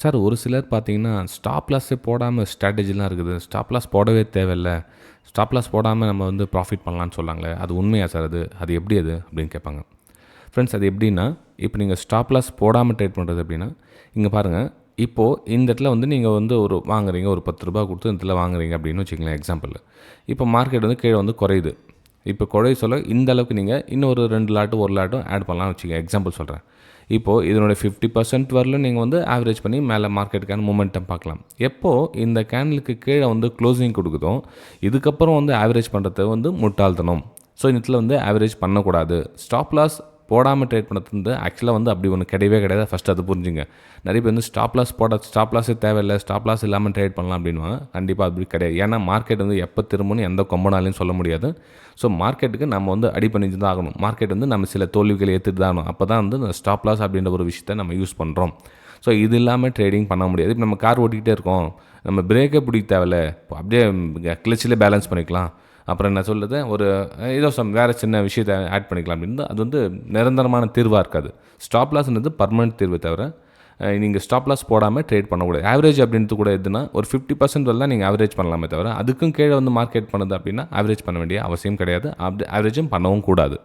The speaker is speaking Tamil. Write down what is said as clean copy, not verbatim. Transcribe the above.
சார் ஒரு சிலர் பார்த்தீங்கன்னா, ஸ்டாப் லாஸே போடாம ஸ்ட்ராட்டஜிலாம் இருக்குது. ஸ்டாப் லாஸ் போடவே தேவையில்ல. ஸ்டாப் லாஸ் போடாம நம்ம வந்து ப்ராஃபிட் பண்ணலான்னு சொன்னாங்களே, அது உண்மையா சார் அது? அது எப்படி அது? அப்படின்னு கேட்பாங்க. ஃப்ரெண்ட்ஸ் அது எப்படின்னா, இப்போ நீங்கள் ஸ்டாப் லாஸ் போடாமல் ட்ரேட் பண்ணுறது எப்படின்னா, இங்கே பாருங்கள், இப்போது இந்த இடத்துல வந்து நீங்கள் வந்து ஒரு வாங்குறீங்க, ஒரு ₹10 கொடுத்து இந்த இடத்துல வாங்குறீங்க அப்படின்னு வச்சுக்கங்களேன் எக்ஸாம்பிள். இப்போ மார்க்கெட் வந்து கீழே வந்து குறையுது. இப்போ குறைய சொல்ல இந்த அளவுக்கு நீங்கள் இன்னும் ஒரு 2 லாட்டு 1 லாட்டும் ஆட் பண்ணலாம்னு வச்சுக்கோங்க. எக்ஸாம்பிள் சொல்கிறேன். இப்போது இதனுடைய 50% வரலும் நீங்கள் வந்து ஆவரேஜ் பண்ணி மேலே மார்க்கெட்டுக்கான மூமெண்டம் பார்க்கலாம். எப்போது இந்த கேண்டலுக்கு கீழே வந்து க்ளோசிங் கொடுக்குதோ, இதுக்கப்புறம் வந்து ஆவரேஜ் பண்ணுறது வந்து முட்டாள்தனம். ஸோ இந்த இடத்துல வந்து ஆவரேஜ் பண்ணக்கூடாது. ஸ்டாப் லாஸ் போடாமல் ட்ரேட் பண்ணுறது வந்து ஆக்சுவலாக வந்து அப்படி ஒன்று கிடையவே கிடையாது. ஃபஸ்ட்டு அது புரிஞ்சுங்க. நிறைய பேர் வந்து ஸ்டாப் லாஸே தேவையில்லை, ஸ்டாப் லாஸ் இல்லாமல் ட்ரேட் பண்ணலாம் அப்படின்வாங்க. கண்டிப்பாக அப்படி கிடையாது. ஏன்னா மார்க்கெட் வந்து எப்போ திரும்பும்னு எந்த கொம்பனாலையும் சொல்ல முடியாது. ஸோ மார்க்கெட்டுக்கு நம்ம வந்து அடி பண்ணிட்டு தான் ஆகணும். மார்க்கெட் வந்து நம்ம சில தோல்விகளை ஏற்றுட்டு தான் ஆகணும். அப்போ தான் வந்து இந்த ஸ்டாப் லாஸ் அப்படின்ற ஒரு விஷயத்தை நம்ம யூஸ் பண்ணுறோம். ஸோ இது இல்லாமல் ட்ரேடிங் பண்ண முடியாது. இப்போ நம்ம கார் ஓட்டிக்கிட்டே இருக்கோம், நம்ம பிரேக்கே பிடிக்க தேவையில்ல, இப்போ அப்படியே கிளச்சிலே பேலன்ஸ் பண்ணிக்கலாம். அப்புறம் என்ன சொல்லுது, ஒரு ஏதோ வேறு சின்ன விஷயத்தை ஆட் பண்ணிக்கலாம் அப்படின்னு. அது வந்து நிரந்தரமான தீர்வாக இருக்காது. ஸ்டாப் லாஸ்ன்றது பர்மனெண்ட் தீர்வு தவிர நீங்கள் ஸ்டாப் லாஸ் போடாமல் ட்ரேட் பண்ணக்கூடாது. ஆவரேஜ் அப்படின்றது கூட எதுனா ஒரு 50% வரல நீங்கள் ஆவரேஜ் பண்ணலாமே தவிர, அதுக்கும் கீழே வந்து மார்க்கெட் பண்ணுது அப்படின்னா ஆவரேஜ் பண்ண வேண்டிய அவசியம் கிடையாது. அப்படி ஆவரேஜும் பண்ணவும் கூடாது.